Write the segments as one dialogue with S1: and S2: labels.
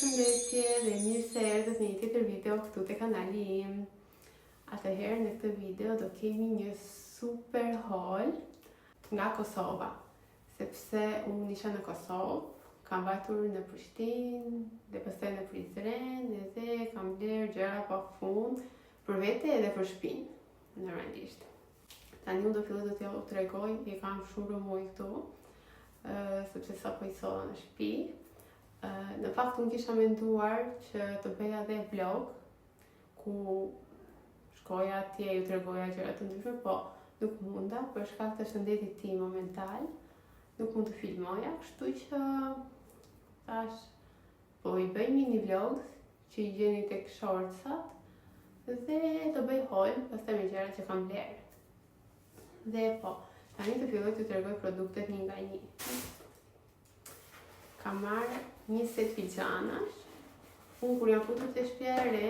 S1: Përshëndetje dhe mirë se erdhët në një tjetër video këtu te kanali im. Atëherë në këtë video do kemi një super haul nga Kosova, sepse unë isha në Kosovë, kam vajtur në Prishtinë dhe pastaj në Prizren dhe kam bler gjëra pa fund për vete edhe për shtëpinë, normalisht. Tani unë do filloj të t'ju tregoj, e kam shumë rëmuj këtu, sepse sapo i solla në shtëpi. Në fakt unë kisha menduar që të bëja dhe vlog ku shkoja atje, ju tregoja gjëra të ndryshme, po nuk munda për shkak të shëndetit tim momental, nuk mund të filmoja, kështu që thash po i bëj mini vlogs që i gjeni tek shortsat dhe do bëj haul pastaj me gjëra që kam bler. Dhe po, tani të filloj të tregoj produktet një nga një. Kam marrë një set pijamash. Unë kur jam futur te shtëpia e re,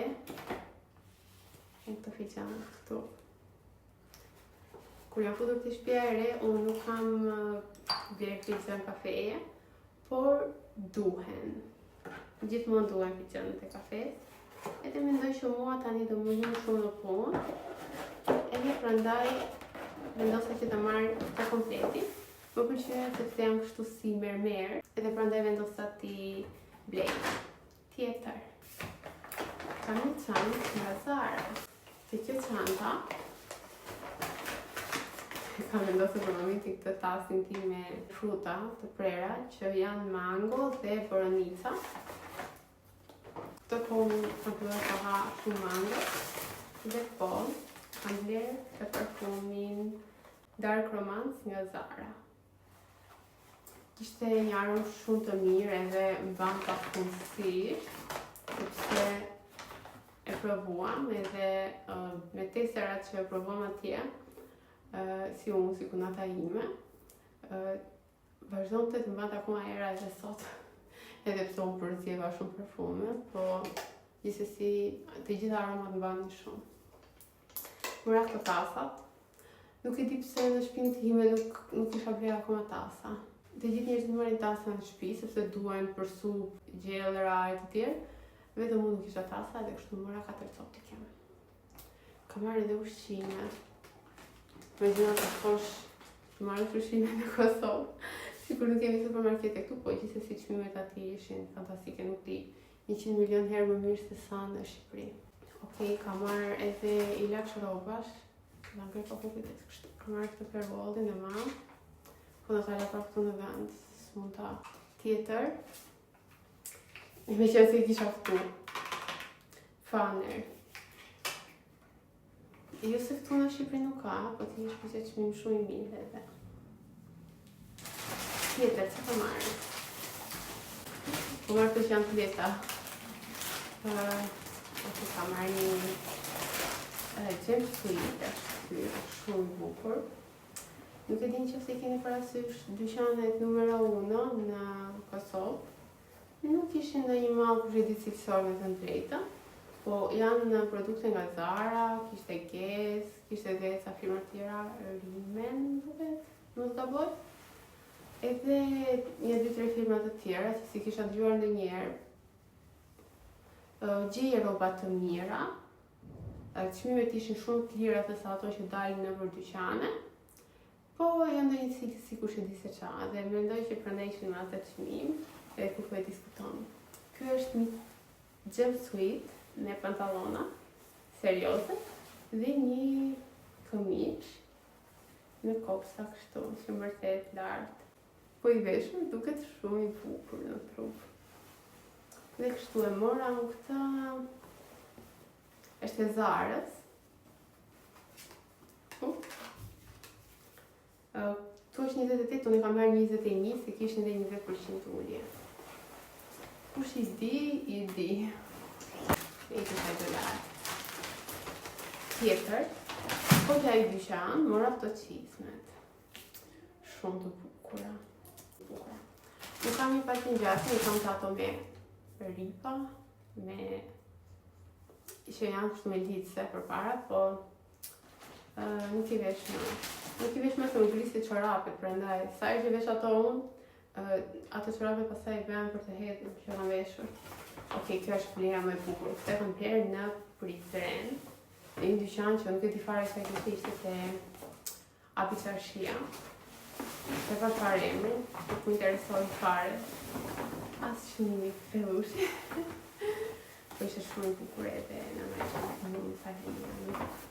S1: këto pijama këtu. Kur jam futur te shtëpia e re, unë nuk kam bler pijama kafeje, por duhen. Gjithmonë duhen pijamat e kafes. Edhe mendoj që mua tani do më vjen shumë në punë. Edhe prandaj vendosa që ta marr të kompletin. Më pëlqen sepse janë kështu si mermer, edhe prandaj vendosa ti blej. Tjetër, kam një çantë nga Zara. Te kjo çanta kam vendosur për momentin këtë tasin tim me fruta të prera që janë mango dhe boronica. Këtë kohë kam filluar të ha shumë mango dhe po kam bler të parfumin Dark Romance nga Zara. Kishte një arom shumë të mirë edhe mban pafundësisht, sepse e provuam edhe me testerat që e provuam atje, si unë, si kunata ime, vazhdonte të mbante akoma era edhe sot, edhe pse unë përzjeva shumë parfume, po gjithsesi të gjitha aromat mbanin shumë. Mora këto tasat. Nuk e di pse në shtëpinë time nuk isha bler akoma tasa. Të gjithë njerëzit marrin tasa në shtëpi sepse duhen për supë, gjellëra e të tjerë. Vetëm unë nuk kisha tasa dhe kështu mora 4 copë. Kam marrë edhe ushqime. Imagjino të thosh të marrësh ushqime në Kosovë. Sikur nuk kemi supermarkete këtu, po gjithsesi çmimet aty ishin fantastike, nuk di 100 milion herë më mirë se sa në Shqipëri. Okej, kam marrë edhe ilaç rrobash. Kam marrë këtë pervollin e madh. Po do t'ala pra këtu në vend, s'mund ta. Tjetër, me qenë se i kisha këtu faner. Jo se këtu në Shqipëri nuk ka, po ti është përse çmim shumë i mirë edhe. Tjetër, që të marrë? Po marrë të që janë të leta. Ose ka marrë një jumpsuit, shumë i bukur. Nuk e din që se keni parasysh dyqanet numero 1 në Kosovë. Nuk ishin ndonjë mall përshëndetësor me të drejtën, po janë produkte nga Zara, kishte Guess, kishte edhe ca firma tjera, Rimen, nuk gaboj. Edhe një 2-3 firma të tjera që si kisha dëgjuar ndonjëherë. Gjeje rroba të mira. Çmimet ishin shumë të lira se sa ato që dalin nëpër dyqane. Po janë ndonjë cilë sikur që di se qa, dhe mendoj që prandaj ishin me atë çmim, e ku po e diskuton. Ky është një jumpsuit me pantallona serioze dhe një këmish në kopsa kështu, që mbërtet lart. Po i veshur duket shumë i bukur në trup. Dhe kështu e mora në këtë, është e Zarës. Tu është 28, unë i kam marrë 21, se kishin dhe 20% ullje. Kush i di. E të taj dolar. Tjetër, po që a i dyqan, mora këto qizmet. Shumë të bukura. Nuk kam një patin gjatë, nuk kam të ato me ripa, që janë kështu me lidse për para, po nuk i vesh më. Nuk i vesh më se më grisi çorapet, prandaj sa që vesh ato unë, ato çorape pastaj vëmë për të hedhur që kam veshur. Okej, kjo është vlera më e bukur. Këtë kam bler në Prizren, në një dyqan që nuk e di fare sa kjo ishte te Apiçarshia. Se pa fare emrin, nuk më interesoi fare. As çmimi fillush. Po ishte shumë e bukur edhe në Amerikë, në Itali.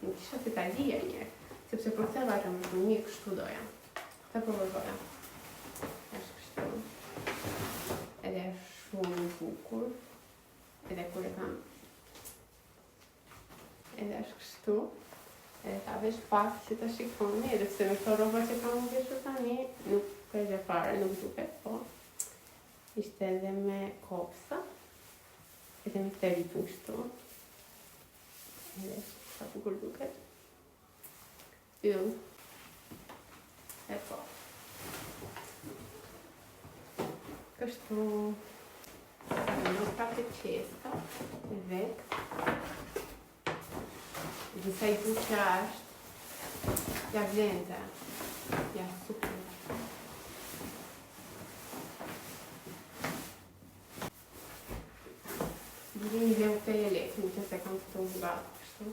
S1: Nuk kisha të Itali njerë, sepse për këtë vajta më shumë një kështu doja. Këtë provozoja. Është kështu. Edhe është shumë e bukur. Edhe kur e kam. Edhe është kështu. Edhe ta vesh pak që ta shikoni, edhe pse me këto rroba që kam veshur tani, nuk përgje fare, nuk duket, po. Ishte edhe me kopsa. Edhe me këtë rritën kështu. Edhe sa bukur duket. Yll. E po. Kështu. Nuk prapë të qeska. E vek. Dhe sa i buqja është. Ja vlente. Ja super. Një dhe u të e lekë, në që se kam të ugatë, kështu.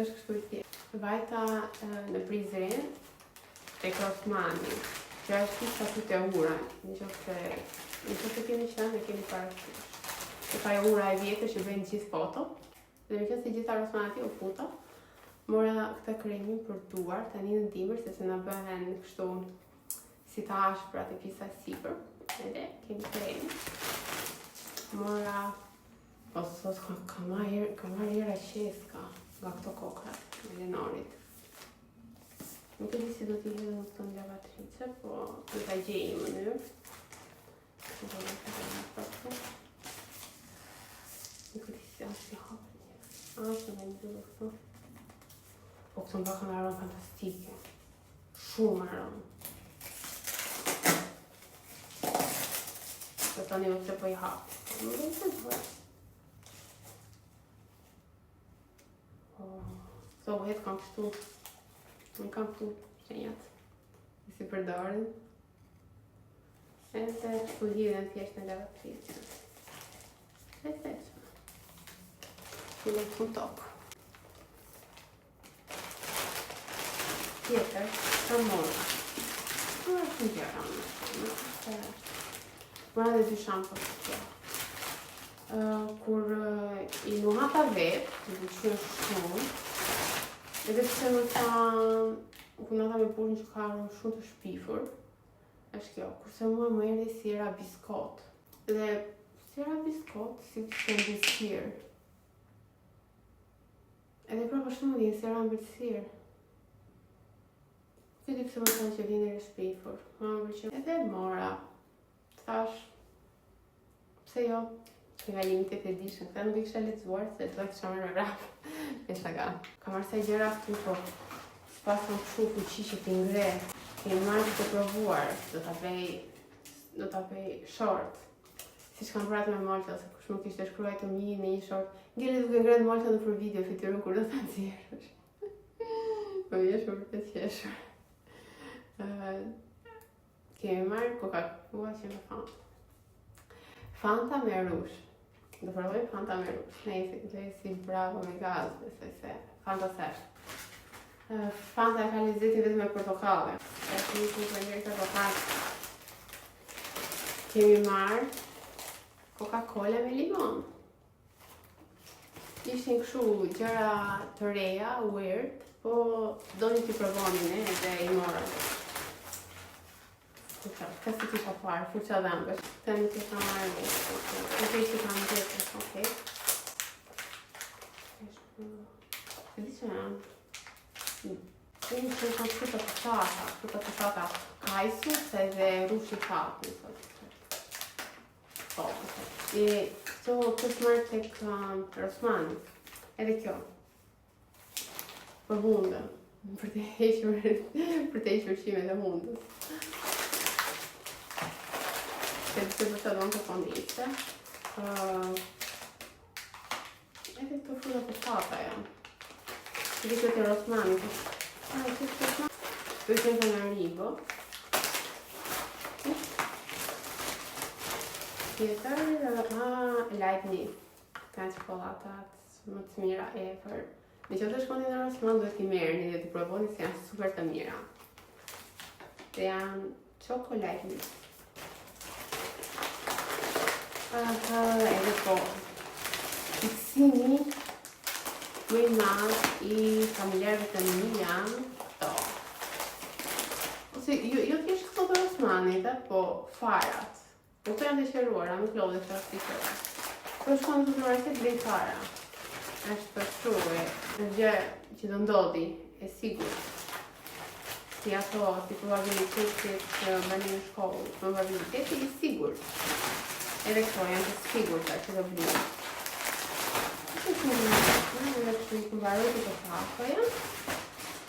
S1: Është kështu i tjetë. Vajta në Prizren, tek Osmani, që është ishtë aty të ura, në që se kemi qënë e kemi parasysh. E ka e ura e vjetër që bëjnë gjithë foto, dhe me që se gjithar Osmani u futa, mora këta kremin për duar, tani në dimër, se se në bëhen kështu si të ashpra të pisa sipër. Edhe, kemi kremi. Mora, sot ka marrë era qeska nga këto kokrat, me Lenorit. Nuk e di si do t'i hedhë në këto në lavatrice, po do t'a gjej një mënyrë. Nuk e di si ashtë si hapë një. Ashtë me një dhërë këto. Po këto më baka në aronë fantastike. Shumë aronë. Dhe tani nuk se po i hapë. Nuk e se të bërë. So, hetë kam kështu. Nuk kam këtu shenjat. I si përdorin. Edhe kështu lidhen thjesht në lavatrice. E të eqme. Kështu le të tokë. Tjetër, samora. Nuk është një gjera në Mora dhe dy shampo të kjo. Kur i nuhata vetë, të buqyën shumë, edhe pëse më ta punata me burën që ka shumë të shpifur, është kjo. Kurse mua më erdhi si era biskot. Dhe si era biskot, si të mbëlsirë. Edhe pra për shumë dhjenë si era mbëlsirë. Këtë pëse më thonë që vjen e shpifur. Edhe mora. Thash, pse jo, që nga limitet e dishën, këta nuk i kisha lecuar, se të kisha mërë rap, me shaka. Ka marrë sa gjera këtu, po, s'pas kam këshu fuqi që t'i ngre, kemi marrë të provuar, do t'a pej short. Si që kam pratë me Malta, se kush nuk ishte shkruaj të mi në një short. Ngele duke ngretë Malta në për video, fityrën kur do t'a nëzirësh. Po vjesh për të qeshur. Kemi marrë Coca-Cola që me Fanta. Fanta me rush. Do provoj Fanta me rush. Nejse, këtë e si bravo me gaz, besoj se Fanta s'është. Fanta e ka lezetin vetëm me portokale. E që një të njërë të portokale. Kemi marrë Coca-Cola me limon. Ishin këshu gjëra të reja, weird, po do një t'i provonin edhe i morën. Ka si kisha parë, fuqa dhembës. Të nuk e ka marrë një. Nuk e që kam gjithës, okej. E di që janë. Unë që kam fruta pëtata kajsu, se dhe rushi fatë, nësot. Po, e këto këtë marrë tek Rosmani. Edhe kjo. Për hundën. Për të hequr qimet e hundës. Se të përsa do në të kondiste. Edhe këto fruta pëtata janë. Këtë këtë Rosmani. Këtu që në Haribo. Tjetër, Leibniz. Ka çikolatat më të mira ever. Në që të shkoni në Rossmann, duhet t'i merrni dhe t'i provoni se janë super të mira. Dhe janë çokoladni. Edhe po, fiksimi më i madh i familjarëve të mi janë këto. Ose, jo thjesht këto të Rossmannit, po farat. Po këto janë të qeruara, nuk lodhe që është të qeruara. Po shkon të market dhe fara. Është përshruve, në gjë që do ndodhi, e sigur. Si ato, si probabilitetit që bëni në shkollë, probabiliteti i sigur. Edhe këto janë të sigur që do bëni. Në që i këmbaroj të të fakoja,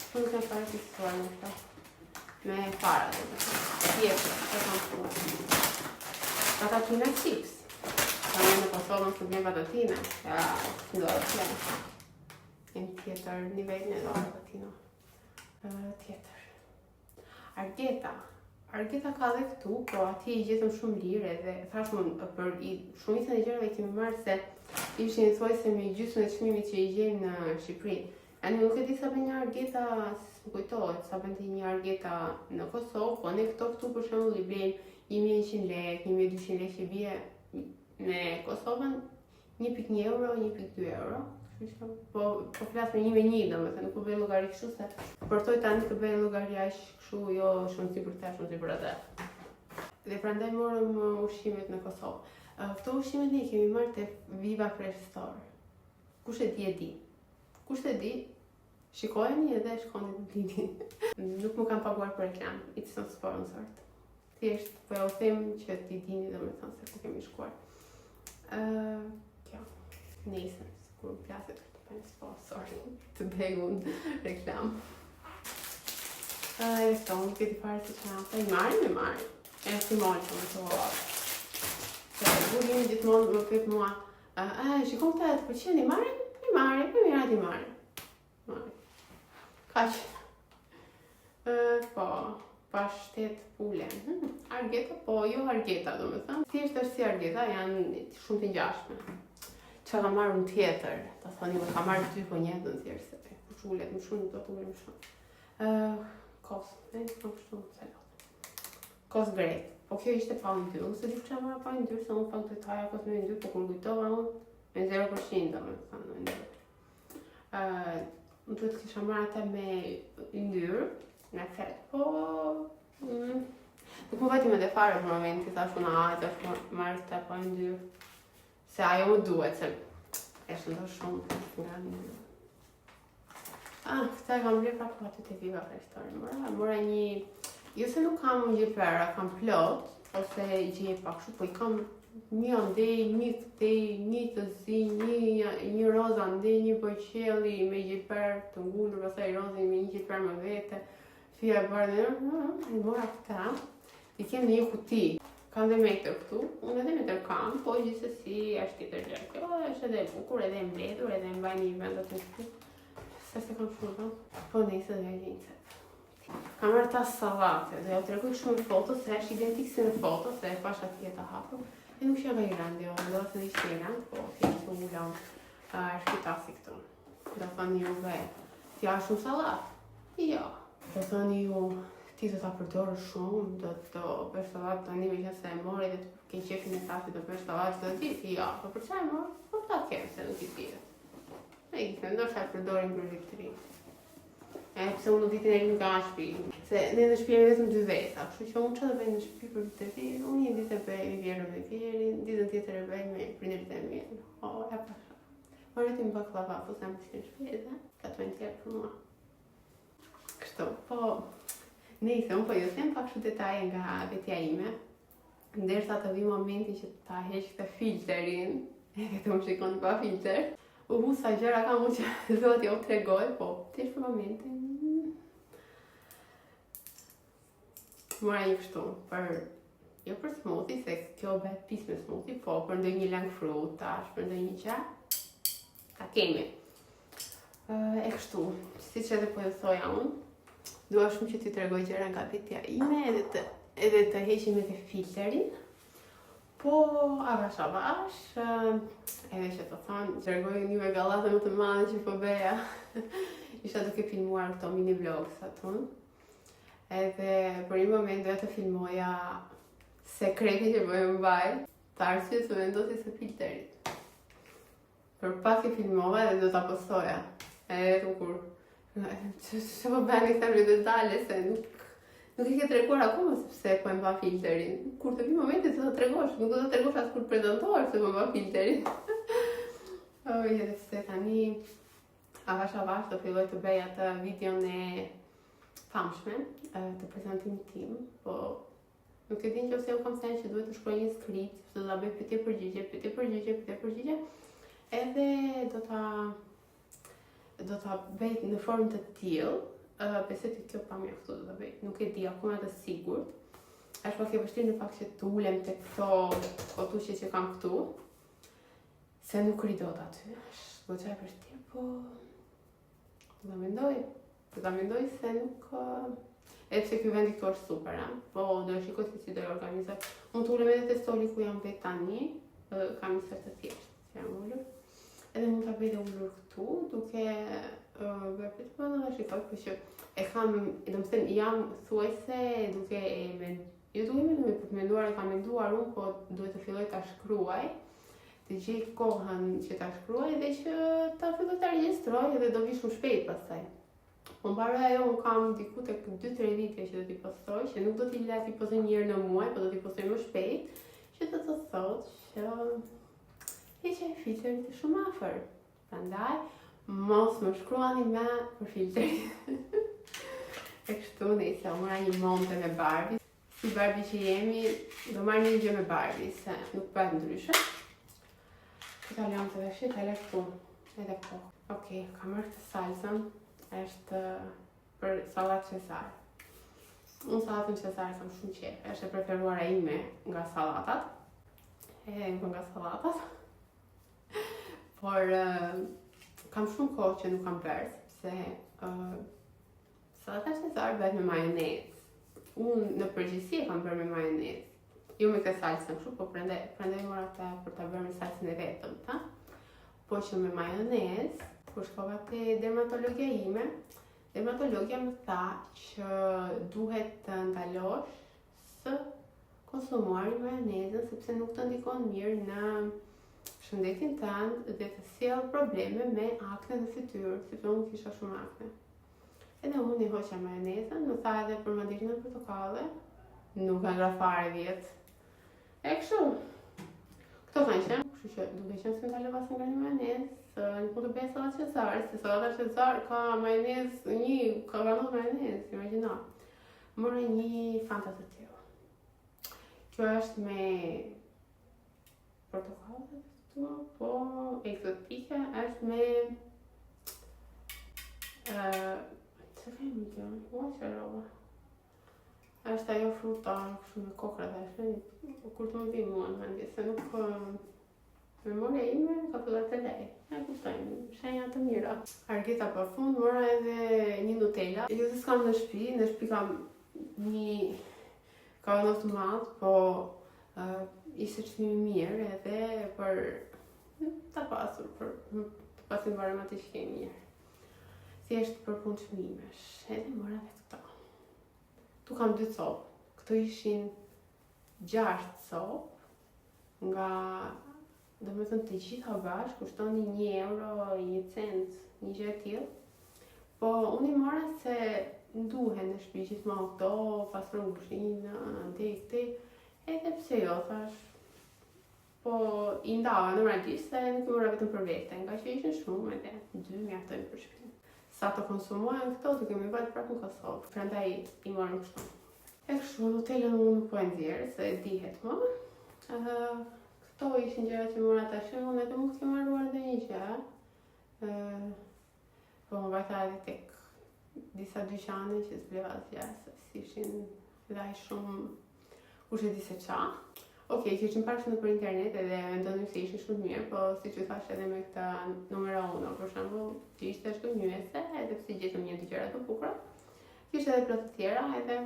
S1: që nuk e pare të sësuar në këto. Me fara dhe të tjetër, të kam shumë. Patatina chips. Në Kosovë nuk bjen patatine, ja, ndodhë të jenë. Në tjetër nivel në do patatino. Tjetër. Argeta. Argeta ka dhe këtu, po ati i gjetëm shumë lirë edhe thash mund për shumicën e gjërave kemi marrë se ishin thojse me gjysmën e çmimit që i gjenë në Shqipëri. Ani nuk e di sa bën një argeta, s'm kujtohet, sa bën një argeta në Kosovë, po ne këtu për shembull i blejmë 1100 lekë, 1200 lekë që bie në Kosovën 1.1 euro, 1.2 euro. Po flas me 1 me 1, domethënë nuk po bëj llogari kështu se përtoj tani të bëj llogari aq kështu, jo shumë si për ta, shumë si për atë. Dhe prandaj morëm ushqimet në Kosovë. Këto ushqimet ne kemi marrë te Viva Fresh Store. Kush e di? Kush e di? Shikojeni edhe shkoni të blini. Nuk më kanë paguar për reklam. It's not sponsored. Thjesht po ja u them që ti dini domethënë se ku kemi shkuar. Kjo, nesër, kur plaset të për një sponsor, të begun reklam. E këto, nuk e ti pare si që nga, i marrin. E si marrë që më të horat. Se burin gjithmonë më pëtë mua, shikon të pëlqen, i marrin, për mirat i marrin. Kaq. Po, pashtet pule. Argeta, po jo argeta, do me thëmë. Thjesht është si argeta, janë shumë të ngjashme. Që ka marrë në tjetër, ta thoni më ka marrë 2 po njëtën thjesht se pushulet më shumë, do të ullë më shumë. Kos, kam shumë salat. Kos grek. Po kjo ishte pa në dyrë, se di që marrë pa në dyrë, se unë pak të taja kos me në dyrë, po kur kujtova unë me 0% do me thëmë në dyrë. Më të kisha marrë ata me ndyrë, në fet, po... Nuk më vajti me dhe fare për momenti, thash unë të marrë të pa ndyrë. Se ajo më duhet, se eshte ndo shumë nga ndyrë. Këta e kam bërë pra po aty të Viva Fresh Store. Mora një... Jo se nuk kam një gjepera, kam plot, ose gjepa kështu, po i kam një ndej, një këtej, një të zi, një roza ndej, një bojqeli me gjeper të ngullur, pastaj rozin me një gjeper më vete, fija e bardhe, i mora këta, i kem në një kuti, kam dhe metër këtu, unë edhe metër kam, po gjithsesi është tjetër gjë. Kjo është edhe bukur, edhe mbledhur, edhe mbaj një vendat në këtu, se kam shumë, po nesër dhe gjenjë. Kam marrë ta sallate dhe ja u tregoj shumë në foto se është identik si në foto se e pash atje të hapur. E nuk sheva i rëndi, do të ishte i rënd, po thjesht u ullam shkitasi këtu. Do thoni ju t'ja shumë sallat? Jo. Do thoni ju ti do ta përdorë shumë, do të bësh sallat tani me qenë se e mori dhe të ke qefin e sasi do bësh sallat çdo ditë? Jo, po për çfarë mor? Po ta kem se nuk i bie. E i them, ndoshta e përdorim për vit të ri. Pse unë ditën e nga shtëpi, se ne në shtëpi jemi vetëm 2 veta, kështu që unë çfarë do bëj në shtëpi për vitin e ri, unë një ditë e bëj me vjerën me vjerin, ditën tjetër e bëj me prindërit e mi. E pasha. Morë ti më baklava, po sa më shkën në shtëpi edhe, ka të vend tjerë për mua. Kështu, po nejse, unë po ju them pak shumë detaje nga vetja ime, ndërsa të vi momenti që ta heq këtë filterin, edhe të më shikon pa filter. Sa gjëra kam unë që do t'ja u tregoj, po thjesht për momentin. Mora një kështu, jo për smoothie, se kjo bëhet pis me smoothie, po për ndonjë lang frutash, për ndonjë gjë, ta kemi. E kështu, siç edhe po ju thoja unë, dua shumë që t'i tregoj gjëra nga vetja ime edhe të heqim edhe filterin. Po, avash, edhe që të thonë, tregoj një me gallate më të madhe që po beja. Isha duke filmuar këto mini vlogs atun. Edhe për një moment doja të filmoja sekrete që po e mbaj, të arsye se vendosi së filterit. Për pak e filmova dhe do ta postoja. Edhe kur që po bëni këtë në detale se nuk i ke treguar akoma sepse po e mba filterin. Kur të vi momenti të tregosh, nuk do të tregosh as kur prezantohesh se po mba filterin. Edhe se tani avash do filloj të bëj atë videon e famshme të prezantimit tim, po nuk e din që ose u kam thënë që duhet të shkruaj një skript, se do ta bëj pyetje-përgjigje, edhe do ta bëj në formë të tillë. Besoj që kjo pa mjaftu do ta bëj. Nuk e di akoma të sigurt. Është pak e vështirë në fakt që të ulem tek këto fotushje që kam këtu. Se nuk ridot aty. Është goxha e vështirë, po do ta mendoj se nuk edhe pse ky vend këtu është super, po do e shikoj se si do e organizoj. Mund të ulem edhe te stoli ku jam vetë tani, kam një sër të thjeshtë, që jam ulur. Edhe mund ta bëj dhe ulur këtu, duke bërë po do ta shikoj, por që e kam, domethënë jam thuajse duke menduar, e kam menduar unë, po duhet të filloj ta shkruaj, të gjej kohën që ta shkruaj dhe që ta filloj ta regjistroj edhe do vi shumë shpejt pastaj. Po mbaroj ajo, unë kam diku tek 2-3 video që do t'i postoj, që nuk do t'i la t'i postoj një herë në muaj, po do t'i postoj më shpejt, që do të thotë që heqja e filterit është shumë afër. Prandaj mos më shkruani me për filterin. E kështu nëse u mora një monte me Barbie, si Barbie që jemi, do marr një gjë me Barbie, se nuk bëhet ndryshe. Këta lëmë të veshit, e le këtu, edhe këtu. Okej, kam marrë këtë salsën, është për sallat Cezar. Unë sallatën Cezar kam shumë qejf, është e preferuara ime nga sallatat. Por kam shumë kohë që nuk kam bërë, sepse sallata Cezar bëhet me majonezë. Unë në përgjithësi e kam bërë me majonezë. Jo me këtë salsën kështu, po prandaj mora ta për ta bërë me salsën e vetëm, ta. Po që me majonezë, kur shkova te dermatologja ime, dermatologja më tha që duhet të ndalosh së konsumuari majonezën sepse nuk të ndikon mirë në shëndetin tënd dhe të sjell probleme me akne në fytyrë, sepse unë kisha shumë akne. Edhe unë i hoqa majonezën, më tha edhe për mandarinën portokalle, nuk ka ngrafare vjetë. E kështu, këto kanë qenë, kështu që duke qenë se ndalova se nga një majonezë, nuk mund të bëj sallatë Cezar, se sallata Cezar ka majonezë, ka ranot majonezë, imagjino. Mora një Fanta të tillë. Kjo është me portokallë, po ekzotike, është me çfarë kemi kjo? Mozzarella. Është ajo fruta kështu me kokra dhe kur të më vi mua në mendje, se nuk memoria ime ka filluar të lej. E kuptojmë, shenja të mira. Argeta për fund, mora edhe një Nutella. Jo se s'kam në shtëpi kam një kavanoz të madh, po ishte çmimi mirë edhe për ta pasur, për të pasim varem atë që kemi mirë. Thjesht për punë çmimesh, edhe mora dhe këto. Tu kam 2 copë, këto ishin 6 copë, nga domethënë të gjitha bashkë kushtoni 1 euro, 1 cent, një gjë e tillë. Po unë i mora se nduhen në shtëpi gjithmonë këto, pastron kuzhinën, edhe pse jo, thash. Po i ndava normalisht se nuk i mora vetëm për vete, nga që ishin shumë edhe 2 mjaftojnë për shtëpi. Sa të konsumuan këto, të kemi vajtë prapë në Kosovë, prandaj i morëm kështu. E kështu, Nutellën unë nuk po e nxjerr, se dihet më. Këto ishin gjërat që mora tash, unë edhe mund të kem marruar edhe një gjë. Po më vajta edhe tek disa dyqane që s'bleva asgjë, se s'ishin dhaj shumë kush e di se qa. Okej, që ishim parë shumë për internet edhe mendonim se ishin shumë mirë, po si që thash edhe me këta numero 1, për shembull, që ishte shkënjyese, edhe pse gjetëm një dy gjëra të bukura, Kishte edhe plot të tjera, edhe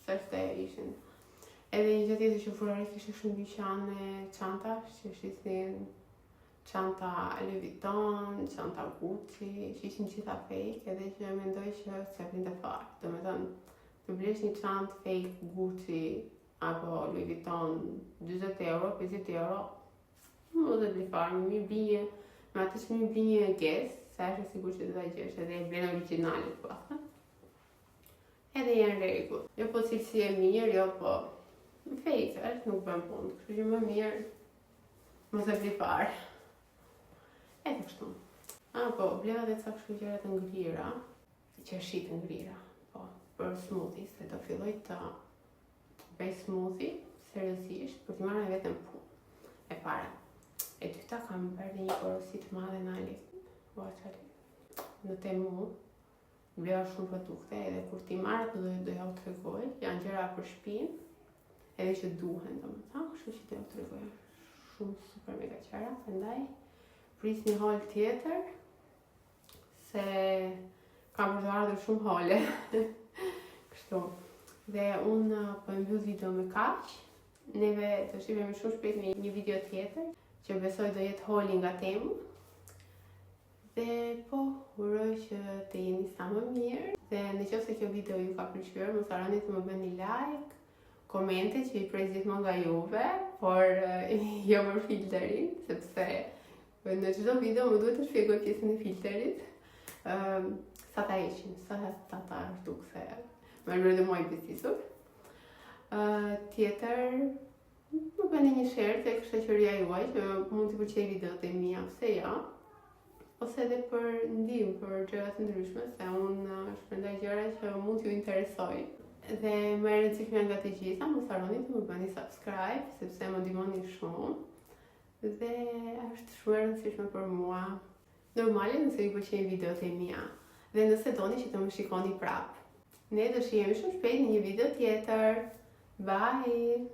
S1: s'është ishin. Edhe një gjë tjetër që furori kishte shumë dyqane çantash, që ishin çanta Louis Vuitton, çanta Gucci, që ishin gjitha fake, edhe që mendoj që s'e printe fare. Domethënë, të blesh një çantë fake Gucci apo Louis Vuitton 40 euro, 50 euro, mos e bli fare, më bie, me atë që më bie një guess, sa është sigurt që do ta gjesh edhe e blen origjinale po. Edhe janë rregull. Jo po cilësi e mirë, jo po fake, është nuk bën punë, kështu që më mirë mos e bli fare. Edhe kështu. Po, bleva dhe ca kështu gjëra të ngrira, qershi të ngrira, po, për smoothies, se do filloj të bëj smoothie seriozisht për t'i marrë vetëm punë. E para. E dyta kam bërë një porosi të madhe në AliExpress, në Temu. Bleva shumë produkte, edhe kur t'i marrë do ja u tregoj, janë gjëra për shtëpinë, edhe që duhen, domethënë, kështu që do ja u tregoj. Shumë super mega qara, prandaj pris një hol tjetër, se kam për të ardhur shumë hole. Kështu. Dhe unë po e mbyll video me kaq. Neve të shihemi shumë shpejt me një video tjetër, që besoj do jetë holi nga Temu. Dhe po, uroj që të jeni sa më mirë. Dhe nëse kjo video ju ka pëlqyer, mos harroni të më bëni like, komente që i prej gjithmonë nga juve, por jo për filterin, sepse në çdo video më duhet të shpjegoj pjesën e filterit. Sa ta heqim, sa ta rtuk se më rrë dhe moj besisur. Tjetër, më bëni një share tek shoqëria juaj që mund të pëlqej videot e mia, pse jo? Ose edhe për ndihmë për gjëra të ndryshme, se unë shpërndaj gjëra që mund t'ju interesoj. Dhe më e rëndësishme nga të gjitha, mos harroni të më bëni subscribe, sepse më ndihmoni shumë. Dhe është shumë e rëndësishme për mua. Normale nëse ju pëlqejnë videot e mia. Dhe nëse doni që të më shikoni prapë. Ne do shihemi shumë shpejt në një video tjetër. Bye!